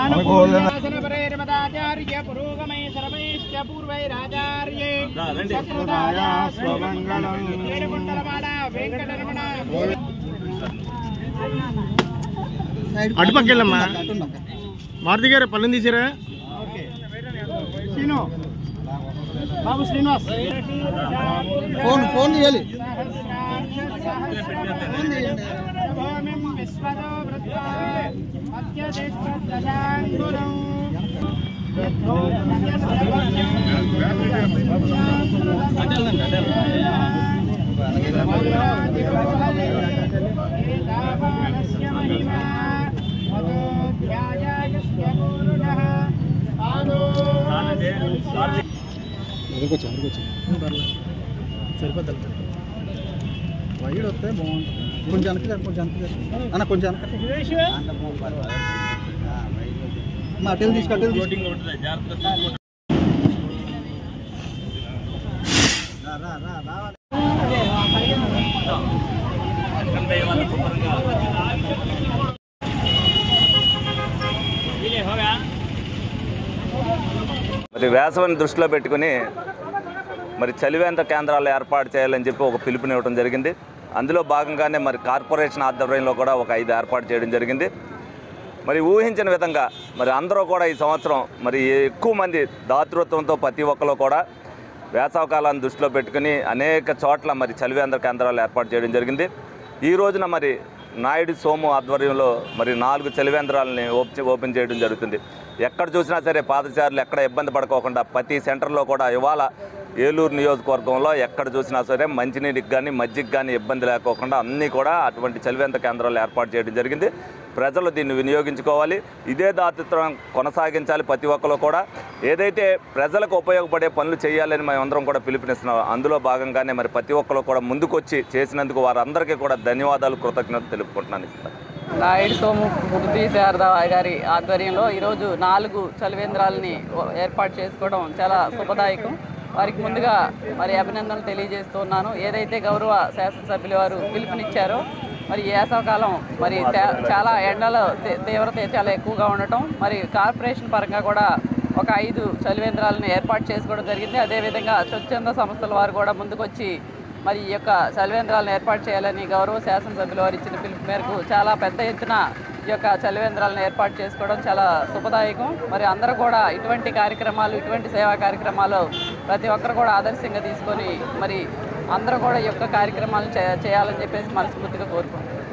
अनुकूलनासनपरेर्मदाचार्य पुरोगमै सर्वैश्च पूर्वैराचार्ये शत्रुदाय स्वमङ्गलम् ఏడుకొండలవాడ వెంకటరమణ అటుపక్కెళ్ళమ్మా మారుతి గారు పళ్ళని తీసారా శ్రీను బాబు శ్రీనివాస్ ఫోన్ తీయాలి సరిపోద్ది వైడ్ వస్తే బాగుంటుంది కొంచెం అన్న కొంచెం మా అటెల్ తీసుకుంటే మరి వేసవిని దృష్టిలో పెట్టుకుని మరి చలివేంద్ర కేంద్రాలు ఏర్పాటు చేయాలని చెప్పి ఒక పిలుపునివ్వడం జరిగింది. అందులో భాగంగానే మరి కార్పొరేషన్ ఆధ్వర్యంలో కూడా ఒక 5 ఏర్పాటు చేయడం జరిగింది. మరి ఊహించిన విధంగా మరి అందరూ కూడా ఈ సంవత్సరం మరి ఎక్కువ మంది దాతృత్వంతో ప్రతి ఒక్కరు కూడా వేసవకాలాన్ని దృష్టిలో పెట్టుకుని అనేక చోట్ల మరి చలివేంద్ర కేంద్రాలు ఏర్పాటు చేయడం జరిగింది. ఈ రోజున మరి నాయుడు సోము ఆధ్వర్యంలో మరి 4 చలివేంద్రాలని ఓపెన్ చేయడం జరుగుతుంది. ఎక్కడ చూసినా సరే పాదచారులు ఎక్కడ ఇబ్బంది పడుకోకుండా ప్రతి సెంటర్లో కూడా ఇవాళ ఏలూరు నియోజకవర్గంలో ఎక్కడ చూసినా సరే మంచినీటికి కానీ మజ్జిగ కానీ ఇబ్బంది లేకోకుండా అన్నీ కూడా అటువంటి చలివేంద్ర కేంద్రాలు ఏర్పాటు చేయడం జరిగింది. ప్రజలు దీన్ని వినియోగించుకోవాలి. ఇదే దాతృత్వం కొనసాగించాలి. ప్రతి ఒక్కరు కూడా ఏదైతే ప్రజలకు ఉపయోగపడే పనులు చేయాలని మేమందరం కూడా పిలుపునిస్తున్నాం. అందులో భాగంగానే మరి ప్రతి ఒక్కరు కూడా ముందుకొచ్చి చేసినందుకు వారందరికీ కూడా ధన్యవాదాలు, కృతజ్ఞతలు తెలుపుకుంటున్నాను. నాయుడు సోము వృద్ధి శారదా గారి ఆధ్వర్యంలో ఈరోజు 4 చలివేంద్రాలని ఏర్పాటు చేసుకోవడం చాలా శుభదాయకం. వారికి ముందుగా మరి అభినందనలు తెలియజేస్తున్నాను. ఏదైతే గౌరవ శాసనసభ్యులు వారు పిలుపునిచ్చారో మరి వేసవకాలం మరి చాలా ఎండల తీవ్రత చాలా ఎక్కువగా ఉండటం, మరి కార్పొరేషన్ పరంగా కూడా ఒక 5 చలివేంద్రాలను ఏర్పాటు చేసుకోవడం జరిగింది. అదేవిధంగా స్వచ్ఛంద సంస్థల వారు కూడా ముందుకొచ్చి మరి ఈ యొక్క చలివేంద్రాలను ఏర్పాటు చేయాలని గౌరవ శాసనసభ్యులు వారు ఇచ్చిన పిలుపు మేరకు చాలా పెద్ద ఎత్తున ఈ యొక్క చలివేంద్రాలను ఏర్పాటు చేసుకోవడం చాలా శుభదాయకం. మరి అందరూ కూడా ఇటువంటి కార్యక్రమాలు, ఇటువంటి సేవా కార్యక్రమాలు ప్రతి ఒక్కరు కూడా ఆదర్శంగా తీసుకొని మరి అందరూ కూడా ఈ యొక్క కార్యక్రమాలు చేయాలని చెప్పేసి మనస్ఫూర్తిగా కోరుకుంటున్నాం.